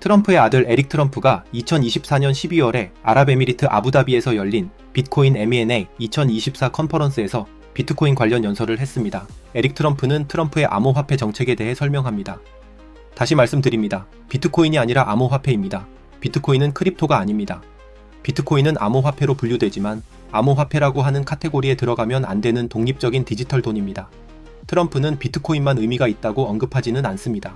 트럼프의 아들 에릭 트럼프가 2024년 12월에 아랍에미리트 아부다비에서 열린 비트코인 M&A 2024 컨퍼런스에서 비트코인 관련 연설을 했습니다. 에릭 트럼프는 트럼프의 암호화폐 정책에 대해 설명합니다. 다시 말씀드립니다. 비트코인이 아니라 암호화폐입니다. 비트코인은 크립토가 아닙니다. 비트코인은 암호화폐로 분류되지만 암호화폐라고 하는 카테고리에 들어가면 안 되는 독립적인 디지털 돈입니다. 트럼프는 비트코인만 의미가 있다고 언급하지는 않습니다.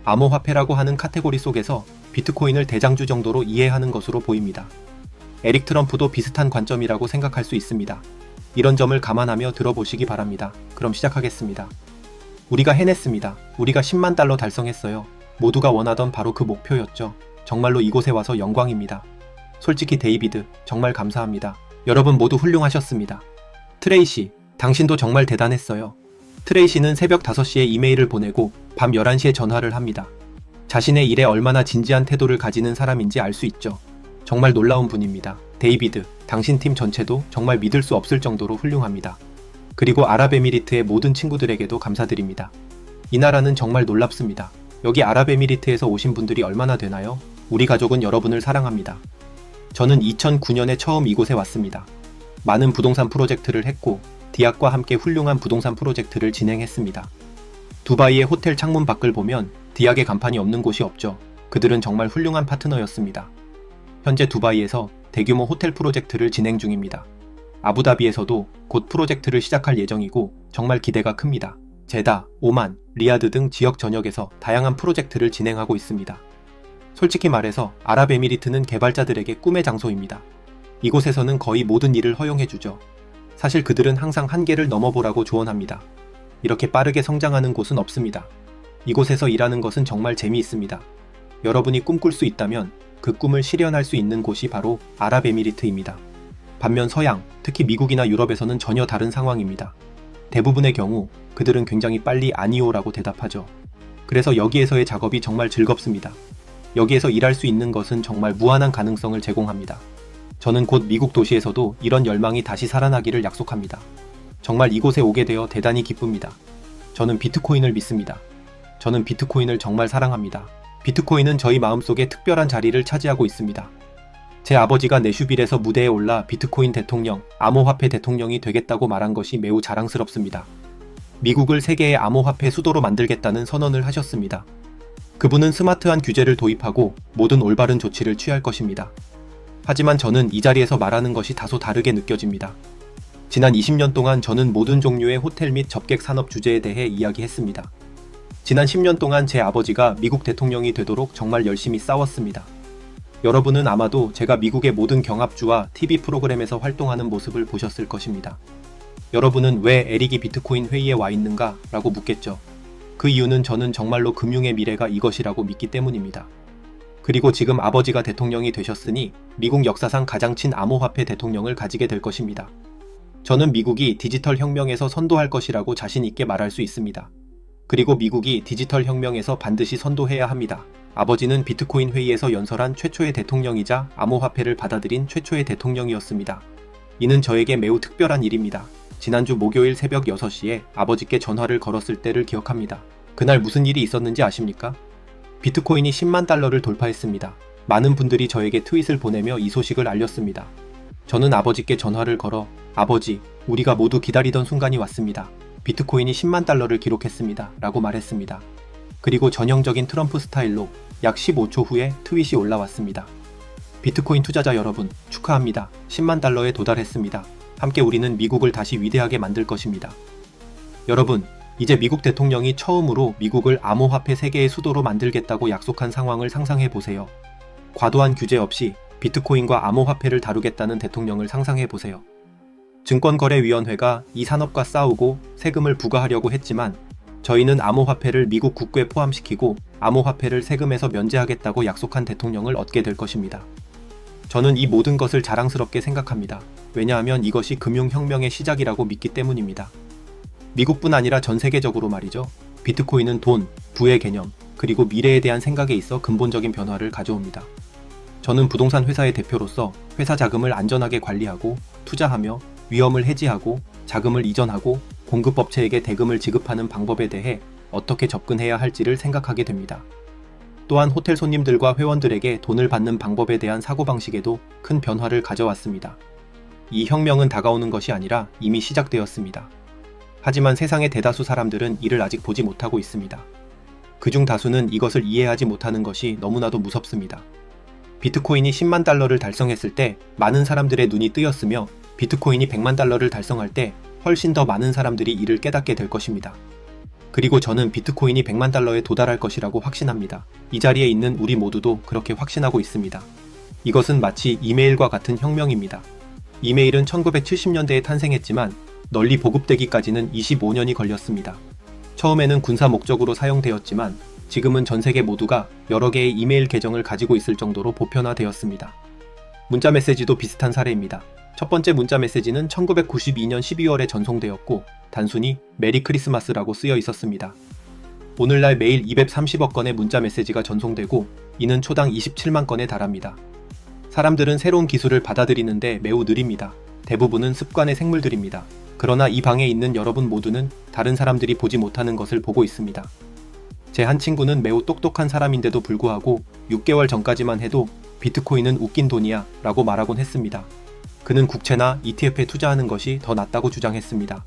암호화폐라고 하는 카테고리 속에서 비트코인을 대장주 정도로 이해하는 것으로 보입니다. 에릭 트럼프도 비슷한 관점이라고 생각할 수 있습니다. 이런 점을 감안하며 들어보시기 바랍니다. 그럼 시작하겠습니다. 우리가 해냈습니다. 우리가 10만 달러 달성했어요. 모두가 원하던 바로 그 목표였죠. 정말로 이곳에 와서 영광입니다. 솔직히 데이비드, 정말 감사합니다. 여러분 모두 훌륭하셨습니다. 트레이시, 당신도 정말 대단했어요. 트레이시는 새벽 5시에 이메일을 보내고 밤 11시에 전화를 합니다. 자신의 일에 얼마나 진지한 태도를 가지는 사람인지 알 수 있죠. 정말 놀라운 분입니다. 데이비드, 당신 팀 전체도 정말 믿을 수 없을 정도로 훌륭합니다. 그리고 아랍에미리트의 모든 친구들에게도 감사드립니다. 이 나라는 정말 놀랍습니다. 여기 아랍에미리트에서 오신 분들이 얼마나 되나요? 우리 가족은 여러분을 사랑합니다. 저는 2009년에 처음 이곳에 왔습니다. 많은 부동산 프로젝트를 했고 디악과 함께 훌륭한 부동산 프로젝트를 진행했습니다. 두바이의 호텔 창문 밖을 보면 디악의 간판이 없는 곳이 없죠. 그들은 정말 훌륭한 파트너였습니다. 현재 두바이에서 대규모 호텔 프로젝트를 진행 중입니다. 아부다비에서도 곧 프로젝트를 시작할 예정이고 정말 기대가 큽니다. 제다, 오만, 리야드 등 지역 전역에서 다양한 프로젝트를 진행하고 있습니다. 솔직히 말해서 아랍에미리트는 개발자들에게 꿈의 장소입니다. 이곳에서는 거의 모든 일을 허용해주죠. 사실 그들은 항상 한계를 넘어보라고 조언합니다. 이렇게 빠르게 성장하는 곳은 없습니다. 이곳에서 일하는 것은 정말 재미있습니다. 여러분이 꿈꿀 수 있다면 그 꿈을 실현할 수 있는 곳이 바로 아랍에미리트입니다. 반면 서양, 특히 미국이나 유럽에서는 전혀 다른 상황입니다. 대부분의 경우 그들은 굉장히 빨리 아니오라고 대답하죠. 그래서 여기에서의 작업이 정말 즐겁습니다. 여기에서 일할 수 있는 것은 정말 무한한 가능성을 제공합니다. 저는 곧 미국 도시에서도 이런 열망이 다시 살아나기를 약속합니다. 정말 이곳에 오게 되어 대단히 기쁩니다. 저는 비트코인을 믿습니다. 저는 비트코인을 정말 사랑합니다. 비트코인은 저희 마음속에 특별한 자리를 차지하고 있습니다. 제 아버지가 내슈빌에서 무대에 올라 비트코인 대통령, 암호화폐 대통령이 되겠다고 말한 것이 매우 자랑스럽습니다. 미국을 세계의 암호화폐 수도로 만들겠다는 선언을 하셨습니다. 그분은 스마트한 규제를 도입하고 모든 올바른 조치를 취할 것입니다. 하지만 저는 이 자리에서 말하는 것이 다소 다르게 느껴집니다. 지난 20년 동안 저는 모든 종류의 호텔 및 접객 산업 주제에 대해 이야기했습니다. 지난 10년 동안 제 아버지가 미국 대통령이 되도록 정말 열심히 싸웠습니다. 여러분은 아마도 제가 미국의 모든 경합주와 TV 프로그램에서 활동하는 모습을 보셨을 것입니다. 여러분은 왜 에릭이 비트코인 회의에 와 있는가? 라고 묻겠죠. 그 이유는 저는 정말로 금융의 미래가 이것이라고 믿기 때문입니다. 그리고 지금 아버지가 대통령이 되셨으니 미국 역사상 가장 친암호화폐 대통령을 가지게 될 것입니다. 저는 미국이 디지털 혁명에서 선도할 것이라고 자신 있게 말할 수 있습니다. 그리고 미국이 디지털 혁명에서 반드시 선도해야 합니다. 아버지는 비트코인 회의에서 연설한 최초의 대통령이자 암호화폐를 받아들인 최초의 대통령이었습니다. 이는 저에게 매우 특별한 일입니다. 지난주 목요일 새벽 6시에 아버지께 전화를 걸었을 때를 기억합니다. 그날 무슨 일이 있었는지 아십니까? 비트코인이 10만 달러를 돌파했습니다. 많은 분들이 저에게 트윗을 보내며 이 소식을 알렸습니다. 저는 아버지께 전화를 걸어 아버지, 우리가 모두 기다리던 순간이 왔습니다. 비트코인이 10만 달러를 기록했습니다. 라고 말했습니다. 그리고 전형적인 트럼프 스타일로 약 15초 후에 트윗이 올라왔습니다. 비트코인 투자자 여러분, 축하합니다. 10만 달러에 도달했습니다. 함께 우리는 미국을 다시 위대하게 만들 것입니다. 여러분, 이제 미국 대통령이 처음으로 미국을 암호화폐 세계의 수도로 만들겠다고 약속한 상황을 상상해 보세요. 과도한 규제 없이 비트코인과 암호화폐를 다루겠다는 대통령을 상상해 보세요. 증권거래위원회가 이 산업과 싸우고 세금을 부과하려고 했지만 저희는 암호화폐를 미국 국고에 포함시키고 암호화폐를 세금에서 면제하겠다고 약속한 대통령을 얻게 될 것입니다. 저는 이 모든 것을 자랑스럽게 생각합니다. 왜냐하면 이것이 금융혁명의 시작이라고 믿기 때문입니다. 미국뿐 아니라 전 세계적으로 말이죠. 비트코인은 돈, 부의 개념, 그리고 미래에 대한 생각에 있어 근본적인 변화를 가져옵니다. 저는 부동산 회사의 대표로서 회사 자금을 안전하게 관리하고 투자하며 위험을 해지하고 자금을 이전하고 공급업체에게 대금을 지급하는 방법에 대해 어떻게 접근해야 할지를 생각하게 됩니다. 또한 호텔 손님들과 회원들에게 돈을 받는 방법에 대한 사고방식에도 큰 변화를 가져왔습니다. 이 혁명은 다가오는 것이 아니라 이미 시작되었습니다. 하지만 세상의 대다수 사람들은 이를 아직 보지 못하고 있습니다. 그중 다수는 이것을 이해하지 못하는 것이 너무나도 무섭습니다. 비트코인이 10만 달러를 달성했을 때 많은 사람들의 눈이 뜨였으며 비트코인이 100만 달러를 달성할 때 훨씬 더 많은 사람들이 이를 깨닫게 될 것입니다. 그리고 저는 비트코인이 100만 달러에 도달할 것이라고 확신합니다. 이 자리에 있는 우리 모두도 그렇게 확신하고 있습니다. 이것은 마치 이메일과 같은 혁명입니다. 이메일은 1970년대에 탄생했지만 널리 보급되기까지는 25년이 걸렸습니다. 처음에는 군사 목적으로 사용되었지만 지금은 전 세계 모두가 여러 개의 이메일 계정을 가지고 있을 정도로 보편화되었습니다. 문자 메시지도 비슷한 사례입니다. 첫 번째 문자 메시지는 1992년 12월에 전송되었고 단순히 메리 크리스마스라고 쓰여 있었습니다. 오늘날 매일 230억 건의 문자 메시지가 전송되고 이는 초당 27만 건에 달합니다. 사람들은 새로운 기술을 받아들이는데 매우 느립니다. 대부분은 습관의 생물들입니다. 그러나 이 방에 있는 여러분 모두는 다른 사람들이 보지 못하는 것을 보고 있습니다. 제 한 친구는 매우 똑똑한 사람인데도 불구하고 6개월 전까지만 해도 비트코인은 웃긴 돈이야 라고 말하곤 했습니다. 그는 국채나 ETF에 투자하는 것이 더 낫다고 주장했습니다.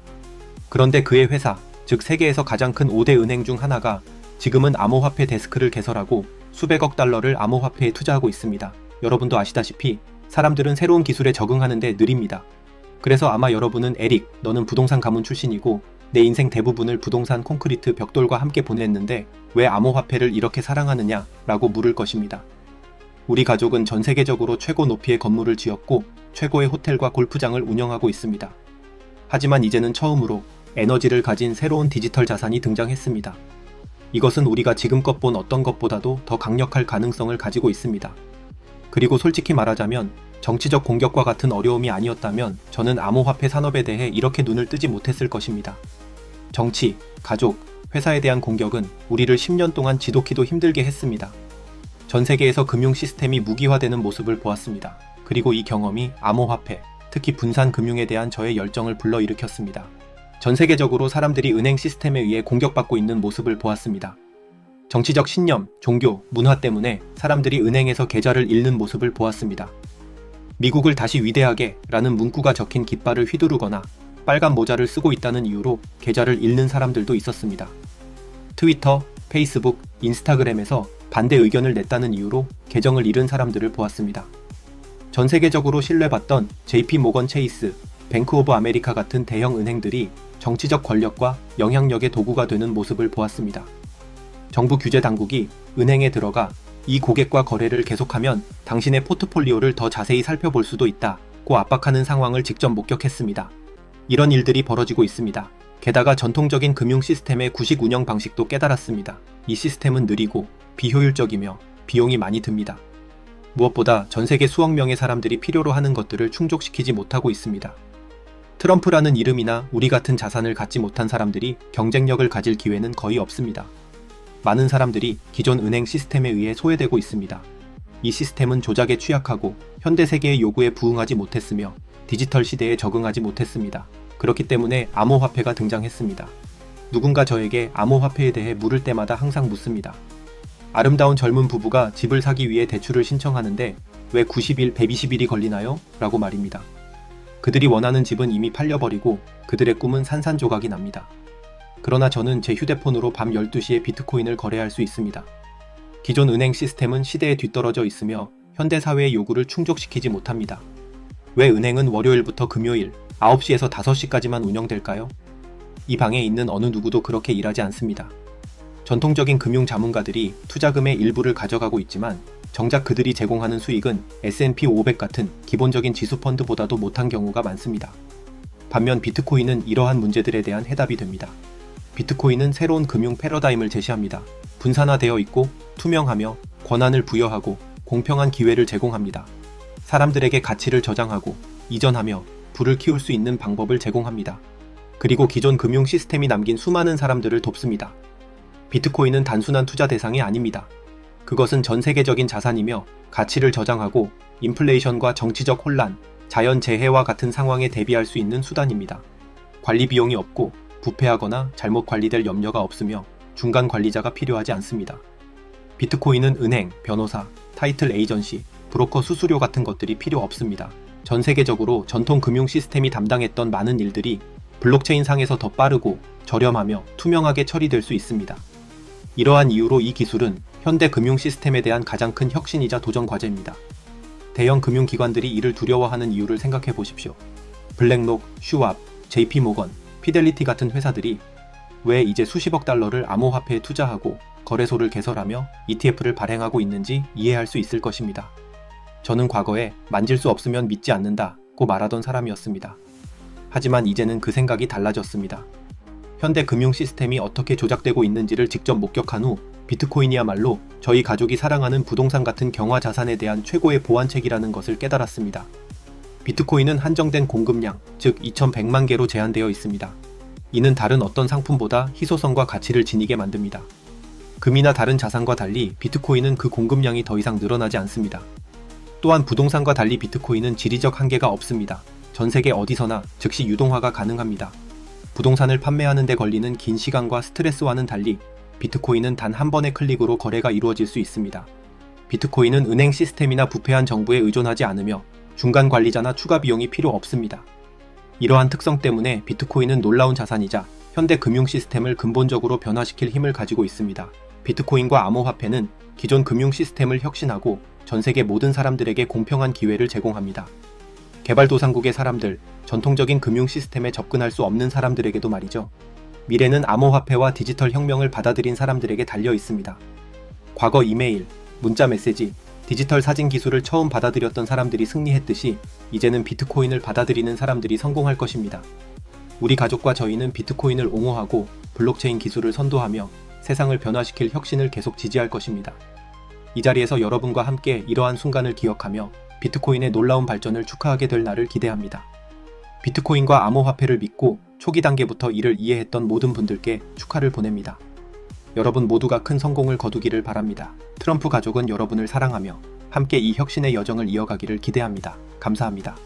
그런데 그의 회사, 즉 세계에서 가장 큰 5대 은행 중 하나가 지금은 암호화폐 데스크를 개설하고 수백억 달러를 암호화폐에 투자하고 있습니다. 여러분도 아시다시피 사람들은 새로운 기술에 적응하는 데 느립니다. 그래서 아마 여러분은 에릭, 너는 부동산 가문 출신이고 내 인생 대부분을 부동산 콘크리트 벽돌과 함께 보냈는데 왜 암호화폐를 이렇게 사랑하느냐? 라고 물을 것입니다. 우리 가족은 전 세계적으로 최고 높이의 건물을 지었고 최고의 호텔과 골프장을 운영하고 있습니다. 하지만 이제는 처음으로 에너지를 가진 새로운 디지털 자산이 등장했습니다. 이것은 우리가 지금껏 본 어떤 것보다도 더 강력할 가능성을 가지고 있습니다. 그리고 솔직히 말하자면 정치적 공격과 같은 어려움이 아니었다면 저는 암호화폐 산업에 대해 이렇게 눈을 뜨지 못했을 것입니다. 정치, 가족, 회사에 대한 공격은 우리를 10년 동안 지독히도 힘들게 했습니다. 전 세계에서 금융 시스템이 무기화되는 모습을 보았습니다. 그리고 이 경험이 암호화폐, 특히 분산 금융에 대한 저의 열정을 불러일으켰습니다. 전 세계적으로 사람들이 은행 시스템에 의해 공격받고 있는 모습을 보았습니다. 정치적 신념, 종교, 문화 때문에 사람들이 은행에서 계좌를 잃는 모습을 보았습니다. 미국을 다시 위대하게 라는 문구가 적힌 깃발을 휘두르거나 빨간 모자를 쓰고 있다는 이유로 계좌를 잃는 사람들도 있었습니다. 트위터, 페이스북, 인스타그램에서 반대 의견을 냈다는 이유로 계정을 잃은 사람들을 보았습니다. 전 세계적으로 신뢰받던 JP 모건 체이스, 뱅크 오브 아메리카 같은 대형 은행들이 정치적 권력과 영향력의 도구가 되는 모습을 보았습니다. 정부 규제 당국이 은행에 들어가 이 고객과 거래를 계속하면 당신의 포트폴리오를 더 자세히 살펴볼 수도 있다고 압박하는 상황을 직접 목격했습니다. 이런 일들이 벌어지고 있습니다. 게다가 전통적인 금융 시스템의 구식 운영 방식도 깨달았습니다. 이 시스템은 느리고 비효율적이며 비용이 많이 듭니다. 무엇보다 전 세계 수억 명의 사람들이 필요로 하는 것들을 충족시키지 못하고 있습니다. 트럼프라는 이름이나 우리 같은 자산을 갖지 못한 사람들이 경쟁력을 가질 기회는 거의 없습니다. 많은 사람들이 기존 은행 시스템에 의해 소외되고 있습니다. 이 시스템은 조작에 취약하고 현대 세계의 요구에 부응하지 못했으며 디지털 시대에 적응하지 못했습니다. 그렇기 때문에 암호화폐가 등장했습니다. 누군가 저에게 암호화폐에 대해 물을 때마다 항상 묻습니다. 아름다운 젊은 부부가 집을 사기 위해 대출을 신청하는데 왜 90일, 120일이 걸리나요? 라고 말입니다. 그들이 원하는 집은 이미 팔려버리고 그들의 꿈은 산산조각이 납니다. 그러나 저는 제 휴대폰으로 밤 12시에 비트코인을 거래할 수 있습니다. 기존 은행 시스템은 시대에 뒤떨어져 있으며 현대사회의 요구를 충족시키지 못합니다. 왜 은행은 월요일부터 금요일 9시에서 5시까지만 운영될까요? 이 방에 있는 어느 누구도 그렇게 일하지 않습니다. 전통적인 금융 자문가들이 투자금의 일부를 가져가고 있지만 정작 그들이 제공하는 수익은 S&P 500 같은 기본적인 지수 펀드보다도 못한 경우가 많습니다. 반면 비트코인은 이러한 문제들에 대한 해답이 됩니다. 비트코인은 새로운 금융 패러다임을 제시합니다. 분산화되어 있고 투명하며 권한을 부여하고 공평한 기회를 제공합니다. 사람들에게 가치를 저장하고 이전하며 부를 키울 수 있는 방법을 제공합니다. 그리고 기존 금융 시스템이 남긴 수많은 사람들을 돕습니다. 비트코인은 단순한 투자 대상이 아닙니다. 그것은 전 세계적인 자산이며 가치를 저장하고 인플레이션과 정치적 혼란, 자연재해와 같은 상황에 대비할 수 있는 수단입니다. 관리 비용이 없고 부패하거나 잘못 관리될 염려가 없으며 중간 관리자가 필요하지 않습니다. 비트코인은 은행, 변호사, 타이틀 에이전시, 브로커 수수료 같은 것들이 필요 없습니다. 전 세계적으로 전통 금융 시스템이 담당했던 많은 일들이 블록체인 상에서 더 빠르고 저렴하며 투명하게 처리될 수 있습니다. 이러한 이유로 이 기술은 현대 금융 시스템에 대한 가장 큰 혁신이자 도전 과제입니다. 대형 금융기관들이 이를 두려워하는 이유를 생각해 보십시오. 블랙록, 슈왑, JP모건, 피델리티 같은 회사들이 왜 이제 수십억 달러를 암호화폐에 투자하고 거래소를 개설하며 ETF를 발행하고 있는지 이해할 수 있을 것입니다. 저는 과거에 만질 수 없으면 믿지 않는다고 말하던 사람이었습니다. 하지만 이제는 그 생각이 달라졌습니다. 현대 금융 시스템이 어떻게 조작되고 있는지를 직접 목격한 후 비트코인이야말로 저희 가족이 사랑하는 부동산 같은 경화 자산에 대한 최고의 보완책이라는 것을 깨달았습니다. 비트코인은 한정된 공급량, 즉 2100만 개로 제한되어 있습니다. 이는 다른 어떤 상품보다 희소성과 가치를 지니게 만듭니다. 금이나 다른 자산과 달리 비트코인은 그 공급량이 더 이상 늘어나지 않습니다. 또한 부동산과 달리 비트코인은 지리적 한계가 없습니다. 전 세계 어디서나 즉시 유동화가 가능합니다. 부동산을 판매하는 데 걸리는 긴 시간과 스트레스와는 달리 비트코인은 단 한 번의 클릭으로 거래가 이루어질 수 있습니다. 비트코인은 은행 시스템이나 부패한 정부에 의존하지 않으며 중간 관리자나 추가 비용이 필요 없습니다. 이러한 특성 때문에 비트코인은 놀라운 자산이자 현대 금융 시스템을 근본적으로 변화시킬 힘을 가지고 있습니다. 비트코인과 암호화폐는 기존 금융 시스템을 혁신하고 전 세계 모든 사람들에게 공평한 기회를 제공합니다. 개발도상국의 사람들, 전통적인 금융 시스템에 접근할 수 없는 사람들에게도 말이죠. 미래는 암호화폐와 디지털 혁명을 받아들인 사람들에게 달려 있습니다. 과거 이메일, 문자 메시지, 디지털 사진 기술을 처음 받아들였던 사람들이 승리했듯이 이제는 비트코인을 받아들이는 사람들이 성공할 것입니다. 우리 가족과 저희는 비트코인을 옹호하고 블록체인 기술을 선도하며 세상을 변화시킬 혁신을 계속 지지할 것입니다. 이 자리에서 여러분과 함께 이러한 순간을 기억하며 비트코인의 놀라운 발전을 축하하게 될 날을 기대합니다. 비트코인과 암호화폐를 믿고 초기 단계부터 이를 이해했던 모든 분들께 축하를 보냅니다. 여러분 모두가 큰 성공을 거두기를 바랍니다. 트럼프 가족은 여러분을 사랑하며 함께 이 혁신의 여정을 이어가기를 기대합니다. 감사합니다.